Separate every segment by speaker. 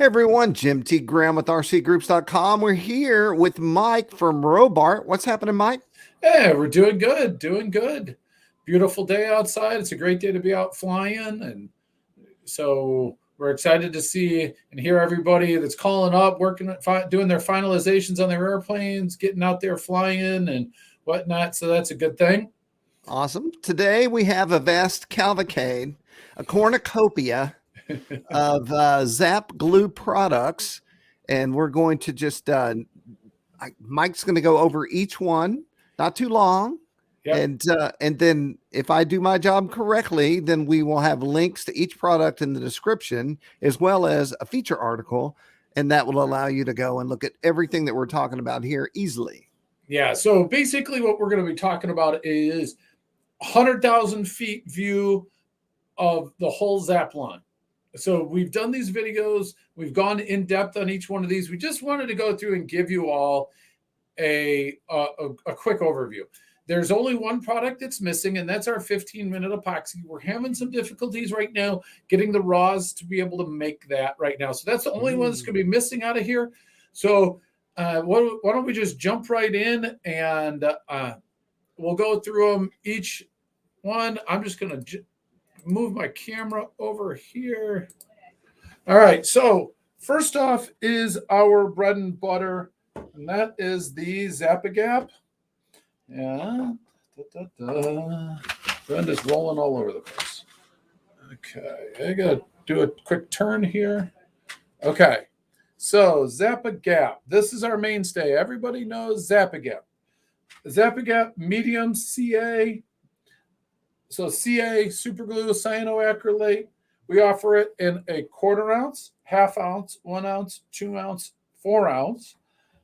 Speaker 1: Hey everyone, Jim T. Graham with RCGroups.com. We're here with Mike from Robart. What's happening, Mike?
Speaker 2: Hey, we're doing good, doing good. Beautiful day outside. It's a great day to be out flying. And so we're excited to see and hear everybody that's calling up, working, doing their finalizations on their airplanes, getting out there flying and whatnot. So that's a good thing.
Speaker 1: Awesome. Today we have a vast cavalcade, a cornucopia of Zap Glue products, and we're going to just Mike's going to go over each one, not too long. Yep. And then if I do my job correctly, then we will have links to each product in the description, as well as a feature article, and that will allow you to go and look at everything that we're talking about here easily.
Speaker 2: Yeah. So basically what we're going to be talking about is 100,000 feet view of the whole Zap line. So we've done these videos. We've gone in depth on each one of these. We just wanted to go through and give you all a quick overview. There's only one product that's missing, and that's our 15-minute epoxy. We're having some difficulties right now getting the raws to be able to make that right now. So that's the only one that's going to be missing out of here. So why don't we just jump right in, and we'll go through them each one. I'm just going to move my camera over here. All right. So first off is our bread and butter, and that is the ZAP-a-Gap. Yeah. Brenda's rolling all over the place. Okay. I got to do a quick turn here. Okay. So ZAP-a-Gap. This is our mainstay. Everybody knows ZAP-a-Gap. ZAP-a-Gap medium CA. So CA, super glue, cyanoacrylate. We offer it in a 1/4 ounce, 1/2 ounce, 1 ounce, 2 ounce, 4 ounce.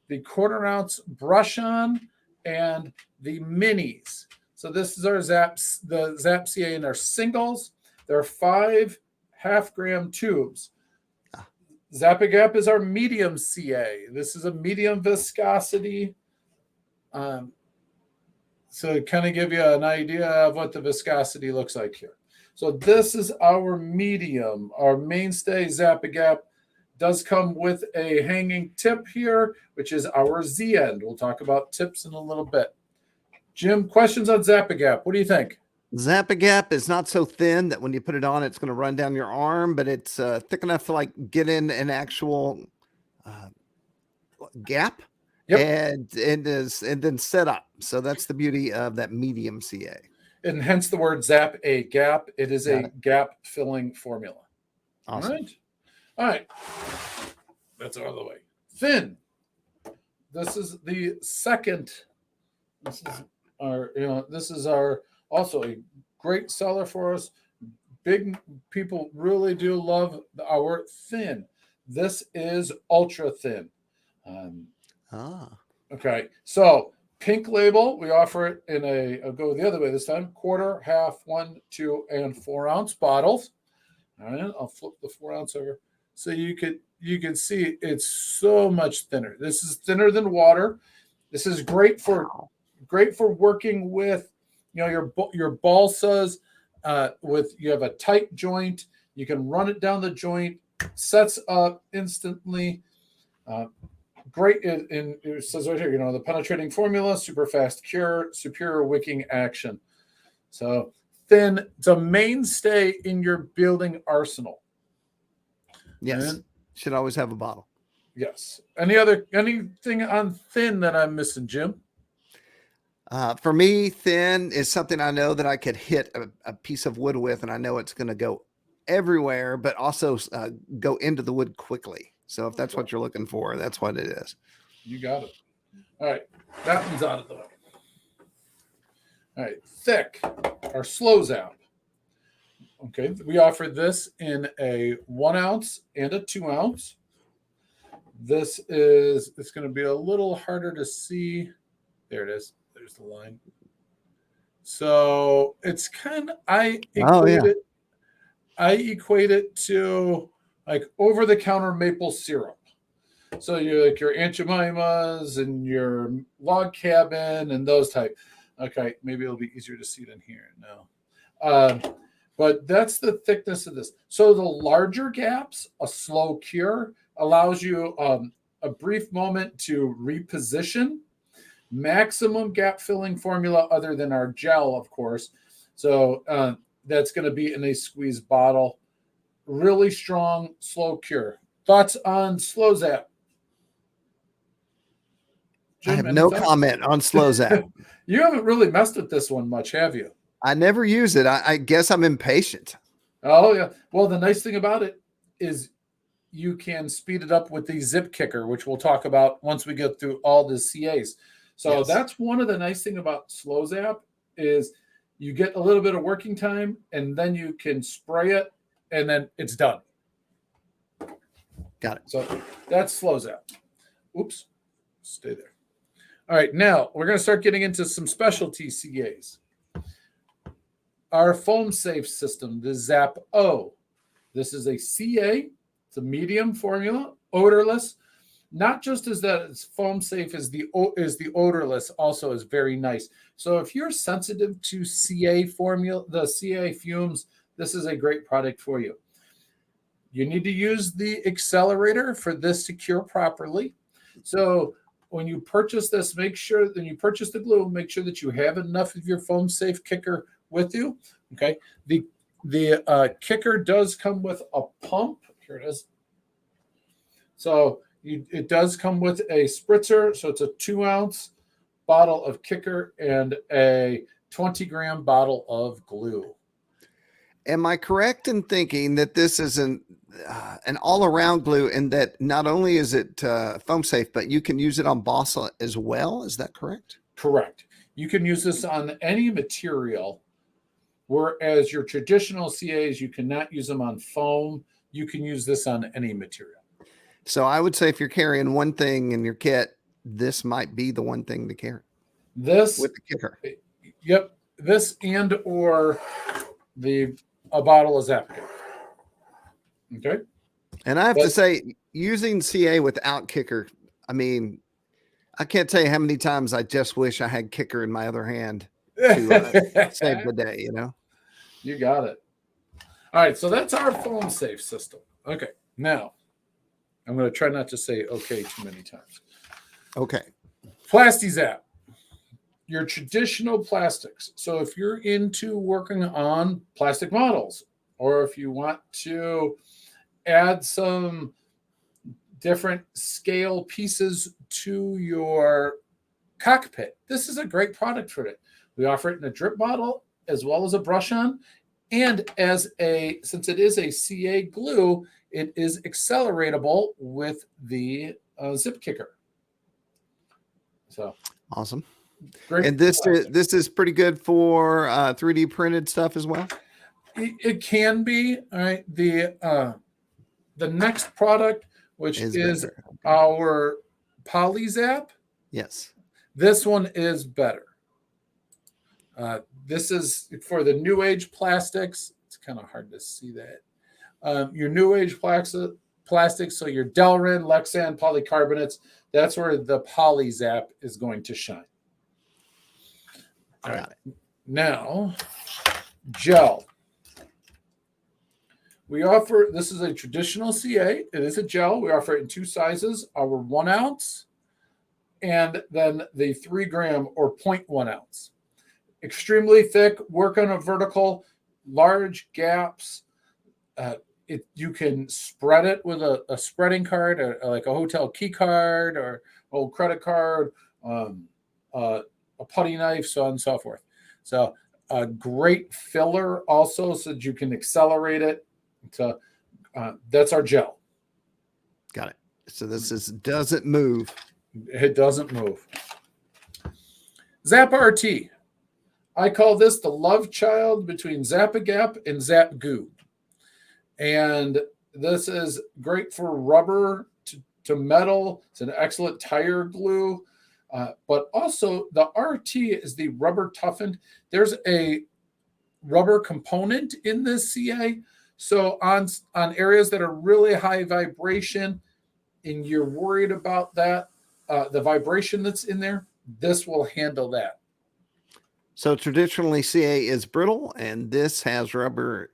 Speaker 2: The 1/4 ounce brush on and the minis. So this is our Zaps, the ZAP CA in our singles. There are 5 half-gram tubes. ZAP-a-Gap is our medium CA. This is a medium viscosity. So to kind of give you an idea of what the viscosity looks like here. So this is our medium. Our mainstay ZAP-a-Gap does come with a hanging tip here, which is our Z end. We'll talk about tips in a little bit. Jim, questions on ZAP-a-Gap. What do you think?
Speaker 1: ZAP-a-Gap is not so thin that when you put it on, it's going to run down your arm, but it's thick enough to like get in an actual gap. Yep. And then set up. So that's the beauty of that medium CA.
Speaker 2: And hence the word ZAP-a-Gap. It is a gap filling formula.
Speaker 1: Awesome.
Speaker 2: All right. That's out of the way. Thin. This is the second. This is our also a great seller for us. Big people really do love our thin. This is ultra thin. Okay. So pink label, we offer it in I'll go the other way this time, 1/4, 1/2, 1, 2, and 4 ounce bottles. All right. I'll flip the 4 ounce over. So you can see it's so much thinner. This is thinner than water. This is great for working with, your balsas with, you have a tight joint. You can run it down the joint, sets up instantly. Great, it says right here, the penetrating formula, super fast cure, superior wicking action. So thin, it's a mainstay in your building arsenal.
Speaker 1: Yes, should always have a bottle.
Speaker 2: Yes. Anything on thin that I'm missing, Jim?
Speaker 1: For me, thin is something I know that I could hit a piece of wood with, and I know it's going to go everywhere, but also go into the wood quickly. So if that's what you're looking for, that's what it is.
Speaker 2: You got it. All right. That one's out of the way. All right. Thick, our slow zap. Okay. We offer this in a 1 ounce and a 2 ounce. It's going to be a little harder to see. There it is. There's the line. So it's kind of, I equate it to like over-the-counter maple syrup. So you're like your Aunt Jemima's and your log cabin and those type. Okay, maybe it'll be easier to see it in here. No. But that's the thickness of this. So the larger gaps, a slow cure. allows you a brief moment to reposition. Maximum gap filling formula other than our gel, of course. So that's going to be in a squeeze bottle. Really strong, slow cure. Thoughts on Slow Zap? Jim,
Speaker 1: I have no comment on Slow Zap.
Speaker 2: You haven't really messed with this one much, have you?
Speaker 1: I never use it. I guess I'm impatient.
Speaker 2: Oh, yeah. Well, the nice thing about it is you can speed it up with the zip kicker, which we'll talk about once we get through all the CAs. So that's one of the nice thing about Slow Zap is you get a little bit of working time and then you can spray it and then it's done.
Speaker 1: Got it.
Speaker 2: So that's Slow Zap. Oops. Stay there. All right. Now we're going to start getting into some specialty CAs. Our foam safe system, the ZAP-O. This is a CA. It's a medium formula, odorless. Not just as that it's foam safe as the odorless also is very nice. So if you're sensitive to CA formula, the CA fumes, this is a great product for you. You need to use the accelerator for this to cure properly. So when you purchase this, make sure that you purchase the glue, make sure that you have enough of your foam safe kicker with you. Okay. The kicker does come with a pump. Here it is. So it does come with a spritzer. So it's a 2-ounce bottle of kicker and a 20-gram bottle of glue.
Speaker 1: Am I correct in thinking that this is an all-around glue and that not only is it foam safe, but you can use it on balsa as well? Is that correct?
Speaker 2: Correct. You can use this on any material, whereas your traditional CAs, you cannot use them on foam. You can use this on any material.
Speaker 1: So I would say if you're carrying one thing in your kit, this might be the one thing to carry.
Speaker 2: This
Speaker 1: with the kicker.
Speaker 2: Yep. This and or a bottle of Zap Gap. Okay.
Speaker 1: And I have to say, using CA without kicker, I mean, I can't tell you how many times I just wish I had kicker in my other hand to save the day, you know?
Speaker 2: You got it. All right. So that's our foam safe system. Okay. Now, I'm going to try not to say okay too many times.
Speaker 1: Okay.
Speaker 2: PlastiApp, your traditional plastics. So if you're into working on plastic models, or if you want to add some different scale pieces to your cockpit, this is a great product for it. We offer it in a drip bottle as well as a brush on. And since it is a CA glue, it is acceleratable with the zip kicker. So
Speaker 1: awesome.
Speaker 2: Great.
Speaker 1: And this is pretty good for 3D printed stuff as well.
Speaker 2: It can be. All right. The next product, which is our Polysap.
Speaker 1: Yes.
Speaker 2: This one is better. This is for the new age plastics. It's kind of hard to see that. Your new age plastics, so your Delrin, Lexan, polycarbonates, that's where the Polysap is going to shine. All right. Now, gel. We offer, this is a traditional CA. It is a gel. We offer it in 2 sizes, our 1 ounce and then the 3 gram or 0.1 ounce. Extremely thick, work on a vertical, large gaps. You can spread it with a spreading card, or like a hotel key card or old credit card, a putty knife, so on and so forth. So a great filler also, so that you can accelerate it. So that's our gel.
Speaker 1: Got it. So this doesn't move.
Speaker 2: It doesn't move. Zap RT. I call this the love child between ZAP-a-Gap and Zap Goo. And this is great for rubber to metal. It's an excellent tire glue. But also the RT is the rubber toughened. There's a rubber component in this CA. So on areas that are really high vibration and you're worried about that, the vibration that's in there, this will handle that.
Speaker 1: So traditionally CA is brittle, and this has rubber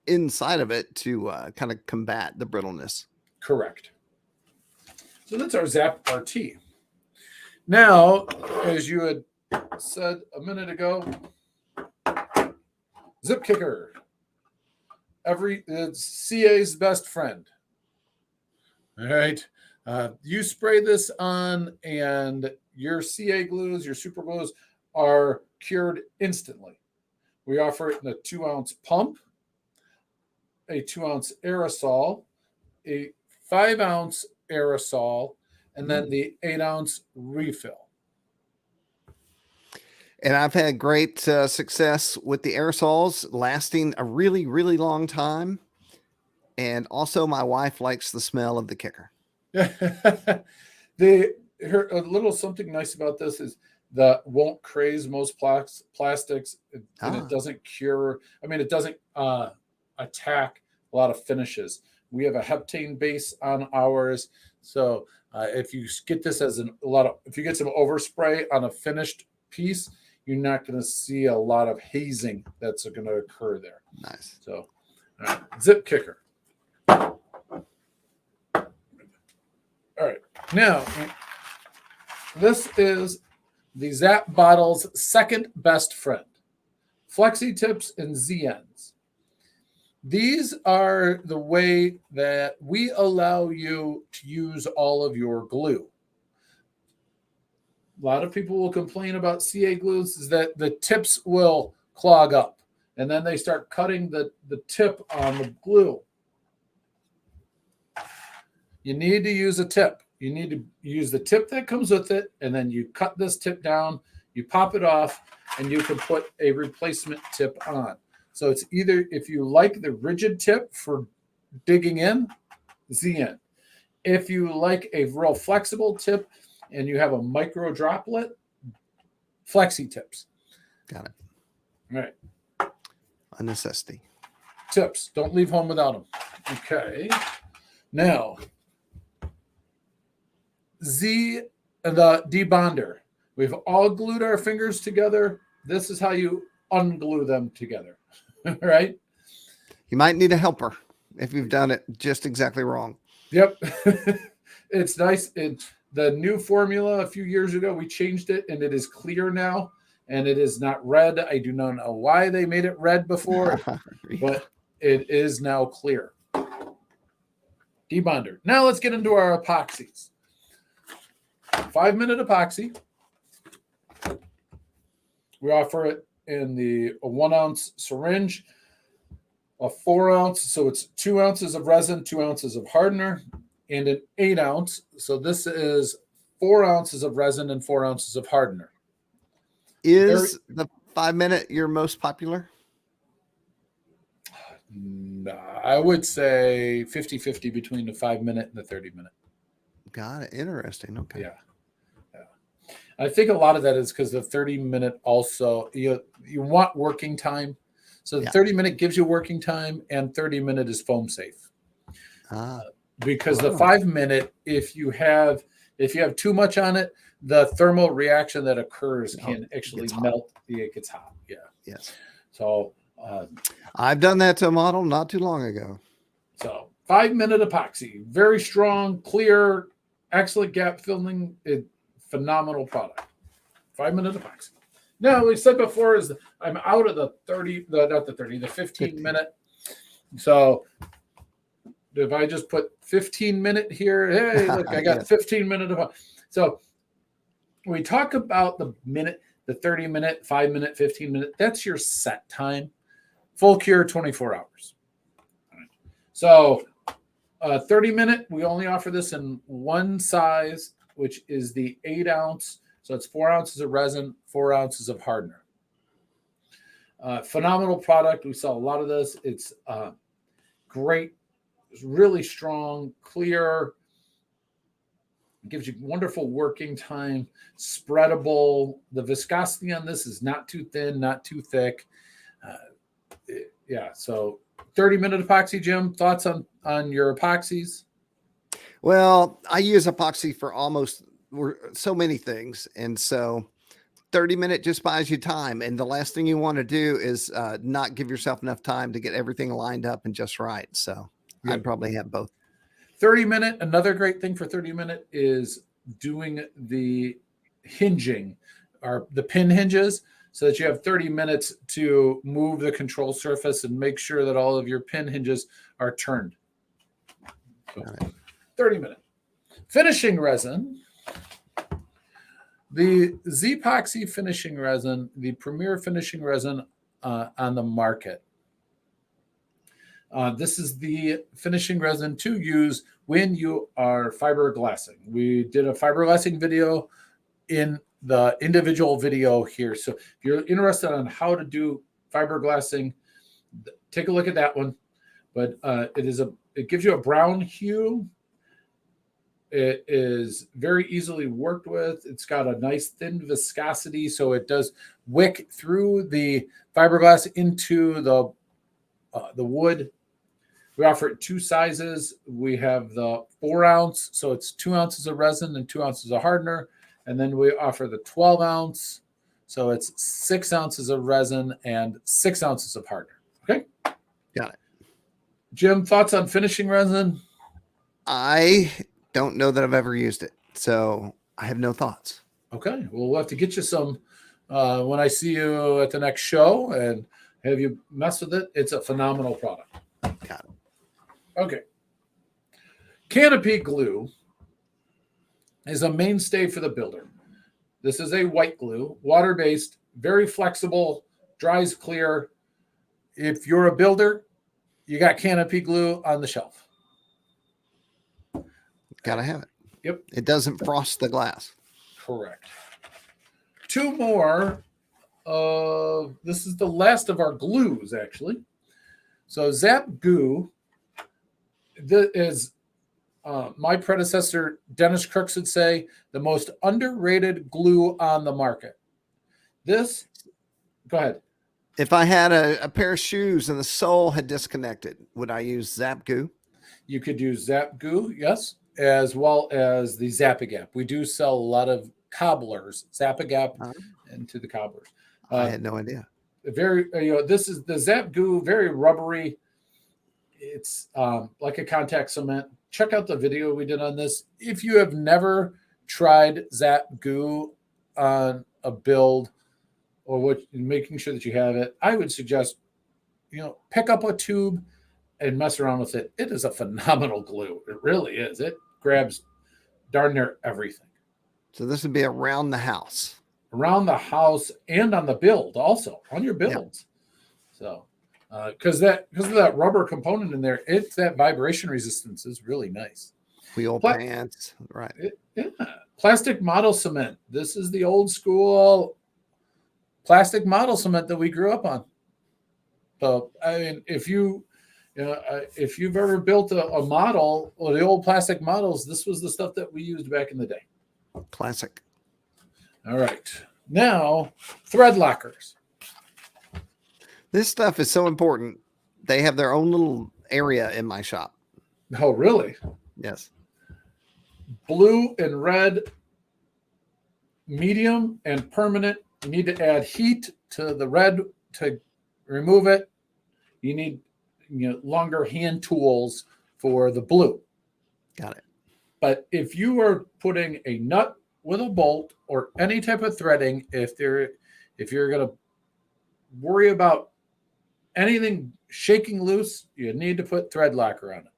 Speaker 1: inside of it to kind of combat the brittleness.
Speaker 2: Correct. So that's our Zap RT. Now, as you had said a minute ago, zip kicker. It's CA's best friend. All right. You spray this on, and your CA glues, your super glues, are cured instantly. We offer it in a 2-ounce pump, a 2-ounce aerosol, a 5-ounce aerosol, and then the 8-ounce refill.
Speaker 1: And I've had great success with the aerosols lasting a really, really long time. And also my wife likes the smell of the kicker.
Speaker 2: A little something nice about this is that won't craze most plastics, and it doesn't cure. I mean, it doesn't attack a lot of finishes. We have a heptane base on ours, so if you get this as if you get some overspray on a finished piece, you're not going to see a lot of hazing that's going to occur there.
Speaker 1: Nice.
Speaker 2: So, zip kicker. All right, now this is the Zap bottle's second best friend, Flexi tips and Z ends. These are the way that we allow you to use all of your glue. A lot of people will complain about CA glues is that the tips will clog up, and then they start cutting the tip on the glue. You need to use a tip. You need to use the tip that comes with it, and then you cut this tip down, you pop it off, and you can put a replacement tip on. So it's either, if you like the rigid tip for digging in, Z end. If you like a real flexible tip and you have a micro droplet, Flexi tips.
Speaker 1: Got it.
Speaker 2: All right.
Speaker 1: A necessity.
Speaker 2: Tips. Don't leave home without them. Okay. Now, the Debonder. We've all glued our fingers together. This is how you unglue them together. Right?
Speaker 1: You might need a helper if you've done it just exactly wrong.
Speaker 2: Yep. It's nice. The new formula a few years ago, we changed it, and it is clear now, and it is not red. I do not know why they made it red before, but it is now clear. Debonder. Now let's get into our epoxies. 5-minute epoxy. We offer it in a 1-ounce syringe, a 4-ounce, so it's 2 ounces of resin, 2 ounces of hardener, and an 8-ounce. So this is 4 ounces of resin and 4 ounces of hardener.
Speaker 1: Is the 5-minute your most popular?
Speaker 2: I would say 50-50 between the 5-minute and the 30-minute.
Speaker 1: Got it. Interesting. Okay.
Speaker 2: Yeah. I think a lot of that is because the 30-minute also, you want working time. So the 30-minute gives you working time, and 30-minute is foam safe. Because the 5-minute, if you have too much on it, the thermal reaction that occurs can actually melt. It gets hot. Yeah.
Speaker 1: Yes.
Speaker 2: So
Speaker 1: I've done that to a model not too long ago.
Speaker 2: So 5-minute epoxy, very strong, clear, excellent gap filling. Phenomenal product. 5-minute epoxy. Now, we said before is I'm out of the 15-minute. So if I just put 15-minute here, hey, look, I got 15-minute epoxy. So we talk about the minute, the 30-minute, 5-minute, 15-minute. That's your set time. Full cure, 24 hours. All right. So 30-minute, we only offer this in one size, which is the 8-ounce. So it's 4 ounces of resin, 4 ounces of hardener. Phenomenal product. We sell a lot of this. It's great. It's really strong, clear. It gives you wonderful working time. Spreadable. The viscosity on this is not too thin, not too thick. So 30-minute epoxy, Jim. Thoughts on your epoxies?
Speaker 1: Well, I use epoxy for so many things. And so 30-minute just buys you time. And the last thing you want to do is not give yourself enough time to get everything lined up and just right. So I'd probably have both.
Speaker 2: 30-minute, another great thing for 30-minute is doing the hinging or the pin hinges so that you have 30 minutes to move the control surface and make sure that all of your pin hinges are turned. So, 30-minute. Finishing resin. The Z-poxy finishing resin, the premier finishing resin on the market. This is the finishing resin to use when you are fiberglassing. We did a fiberglassing video in the individual video here. So if you're interested on how to do fiberglassing, take a look at that one. But it gives you a brown hue. It is very easily worked with. It's got a nice thin viscosity, so it does wick through the fiberglass into the wood. We offer it 2 sizes. We have the 4 ounce, so it's 2 ounces of resin and 2 ounces of hardener. And then we offer the 12 ounce, so it's 6 ounces of resin and 6 ounces of hardener. Okay?
Speaker 1: Got it.
Speaker 2: Jim, thoughts on finishing resin?
Speaker 1: I don't know that I've ever used it, so I have no thoughts.
Speaker 2: Okay, well, we'll have to get you some when I see you at the next show and have you mess with it. It's a phenomenal product.
Speaker 1: Got it.
Speaker 2: Okay. Canopy Glue is a mainstay for the builder. This is a white glue, water-based, very flexible, dries clear. If you're a builder, you got Canopy Glue on the shelf.
Speaker 1: Gotta have it.
Speaker 2: Yep.
Speaker 1: It doesn't frost the glass.
Speaker 2: Correct. 2 more. This is the last of our glues, actually. So Zap Goo, this is my predecessor, Dennis Crooks, would say the most underrated glue on the market. This, go ahead.
Speaker 1: If I had a pair of shoes and the sole had disconnected, would I use Zap Goo?
Speaker 2: You could use Zap Goo, yes, as well as the ZAP-a-Gap. We do sell a lot of cobblers, ZAP-a-Gap into the cobblers.
Speaker 1: I had no idea.
Speaker 2: Very, this is the Zap Goo, very rubbery. It's like a contact cement. Check out the video we did on this. If you have never tried Zap Goo on a build or making sure that you have it, I would suggest, pick up a tube and mess around with it. It is a phenomenal glue. It really is. It grabs darn near everything.
Speaker 1: So this would be around the house.
Speaker 2: Around the house and on the build also, on your builds. Yep. So, because of that rubber component in there, that vibration resistance is really nice.
Speaker 1: Wheel pants, right.
Speaker 2: Yeah. Plastic model cement. This is the old school plastic model cement that we grew up on. So, I mean, if you've ever built a model or the old plastic models, this was the stuff that we used back in the day.
Speaker 1: Classic.
Speaker 2: All right. Now, thread lockers.
Speaker 1: This stuff is so important. They have their own little area in my shop.
Speaker 2: Oh, really?
Speaker 1: Yes.
Speaker 2: Blue and red, medium and permanent. You need to add heat to the red to remove it. You need longer hand tools for the blue.
Speaker 1: Got it.
Speaker 2: But if you are putting a nut with a bolt or any type of threading, if you're going to worry about anything shaking loose, you need to put thread locker on it.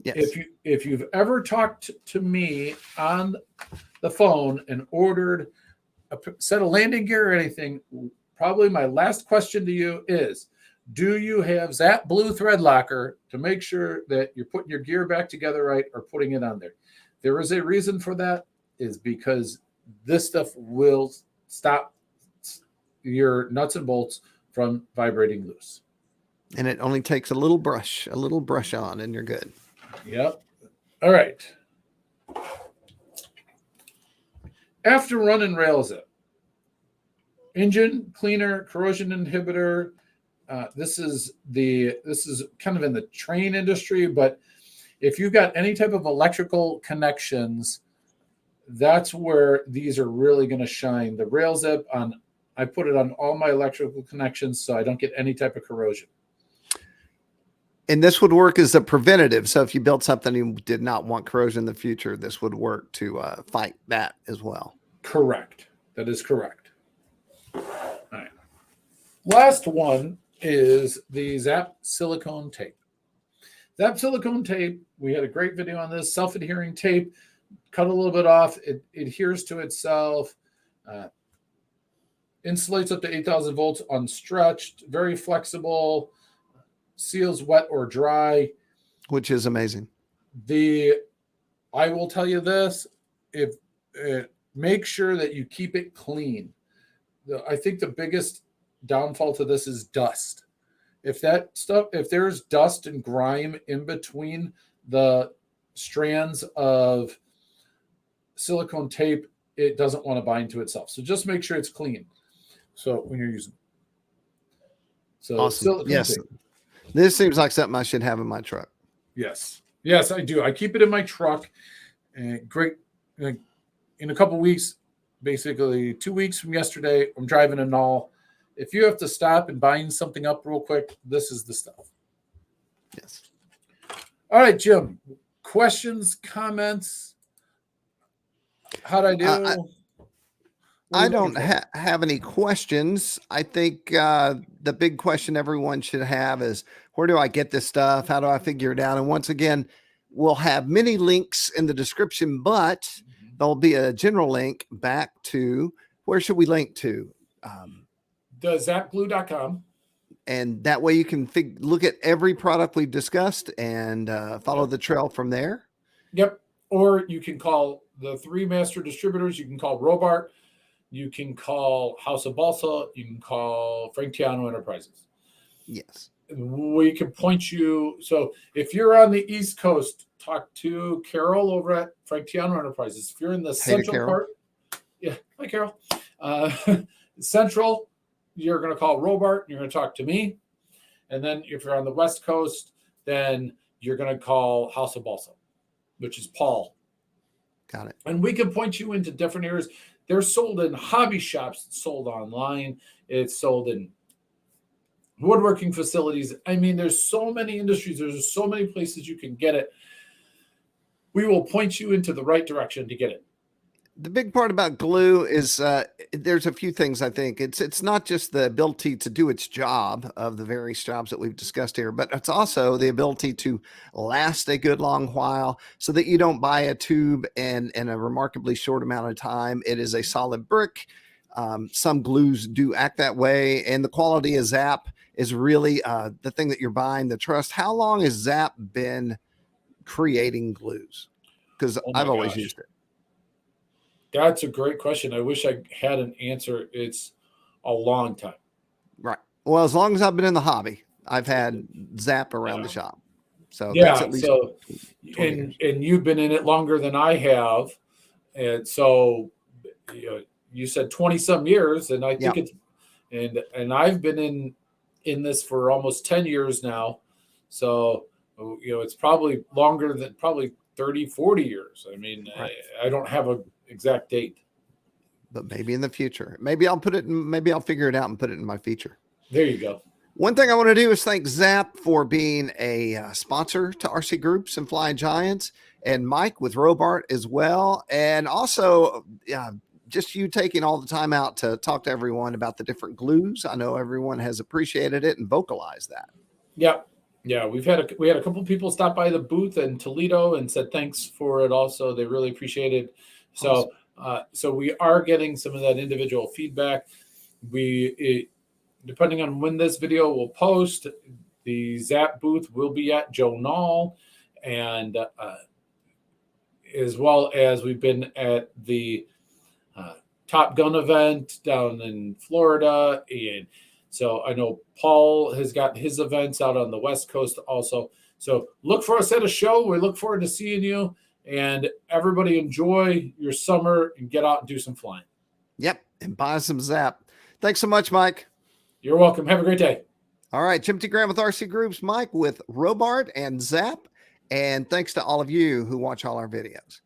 Speaker 1: Yes.
Speaker 2: If you've ever talked to me on the phone and ordered a set of landing gear or anything, probably my last question to you is, do you have Zap Blue thread locker to make sure that you're putting your gear back together right or putting it on there? There is a reason for that, is because this stuff will stop your nuts and bolts from vibrating loose.
Speaker 1: And it only takes a little brush on, and you're good.
Speaker 2: Yep. All right. After running rail zip, engine cleaner, corrosion inhibitor. This is kind of in the train industry, but if you've got any type of electrical connections, that's where these are really going to shine. The rail zip I put it on all my electrical connections so I don't get any type of corrosion.
Speaker 1: And this would work as a preventative. So if you built something you did not want corrosion in the future, this would work to fight that as well.
Speaker 2: Correct. That is correct. All right. Last one is the ZAP silicone tape. ZAP silicone tape, we had a great video on this, self-adhering tape, cut a little bit off, it adheres to itself, insulates up to 8,000 volts unstretched, very flexible, seals wet or dry.
Speaker 1: Which is amazing.
Speaker 2: I will tell you this, if make sure that you keep it clean. I think the biggest downfall to this is dust. If there's dust and grime in between the strands of silicone tape, it doesn't want to bind to itself. So just make sure it's clean. So when you're using it. So
Speaker 1: awesome. Yes. Tape. This seems like something I should have in my truck.
Speaker 2: Yes. Yes, I do. I keep it in my truck. Great. In a couple weeks, basically 2 weeks from yesterday, I'm driving a null. If you have to stop and bind something up real quick, this is the stuff.
Speaker 1: Yes.
Speaker 2: All right, Jim. Questions, comments? How'd I do?
Speaker 1: I don't have any questions. I think the big question everyone should have is, where do I get this stuff? How do I figure it out? And once again, we'll have many links in the description, but there'll be a general link back to, where should we link to?
Speaker 2: The zapglue.com.
Speaker 1: And that way you can look at every product we've discussed and follow the trail from there.
Speaker 2: Yep. Or you can call the 3 master distributors. You can call Robart. You can call House of Balsa. You can call Frank Tiano Enterprises.
Speaker 1: Yes.
Speaker 2: We can point you. So if you're on the East Coast, talk to Carol over at Frank Tiano Enterprises. If you're in the central part, yeah, hi Carol. Central, you're going to call Robart. You're going to talk to me. And then if you're on the West Coast, then you're going to call House of Balsa, which is Paul.
Speaker 1: Got it.
Speaker 2: And we can point you into different areas. They're sold in hobby shops. It's sold online. It's sold in woodworking facilities. I mean, there's so many industries. There's so many places you can get it. We will point you into the right direction to get it.
Speaker 1: The big part about glue is there's a few things. I think it's not just the ability to do its job of the various jobs that we've discussed here, but it's also the ability to last a good long while, so that you don't buy a tube in a remarkably short amount of time. It is a solid brick. Some glues do act that way, and the quality of Zap is really the thing that you're buying, the trust. How long has Zap been creating glues? Because I've always used it.
Speaker 2: That's a great question. I wish I had an answer. It's a long time.
Speaker 1: Right. Well, as long as I've been in the hobby, I've had Zap around the shop. So
Speaker 2: yeah,
Speaker 1: that's at least
Speaker 2: so and you've been in it longer than I have. And so you said 20 some years, and I think it's and I've been in this for almost 10 years now. So it's probably longer than 30, 40 years. I mean, right. I don't have a exact date,
Speaker 1: but maybe in the future, maybe I'll figure it out and put it in my feature.
Speaker 2: There you go.
Speaker 1: One thing I want to do is thank Zap for being a sponsor to RC Groups and Flying Giants, and Mike with Robart as well. And also just you taking all the time out to talk to everyone about the different glues. I know everyone has appreciated it and vocalized that.
Speaker 2: Yeah. Yeah, we had a couple people stop by the booth in Toledo and said thanks for it. Also, they really appreciate it. So, so we are getting some of that individual feedback. Depending on when this video will post, the Zap booth will be at Joe Knoll, and as well as we've been at the Top Gun event down in Florida, and so I know Paul has got his events out on the West Coast also. So look for us at a show. We look forward to seeing you, and everybody enjoy your summer and get out and do some flying.
Speaker 1: Yep. And buy some Zap. Thanks so much, Mike.
Speaker 2: You're welcome. Have a great day.
Speaker 1: All right. Jim T. Graham with RC Groups, Mike with Robart and Zap. And thanks to all of you who watch all our videos.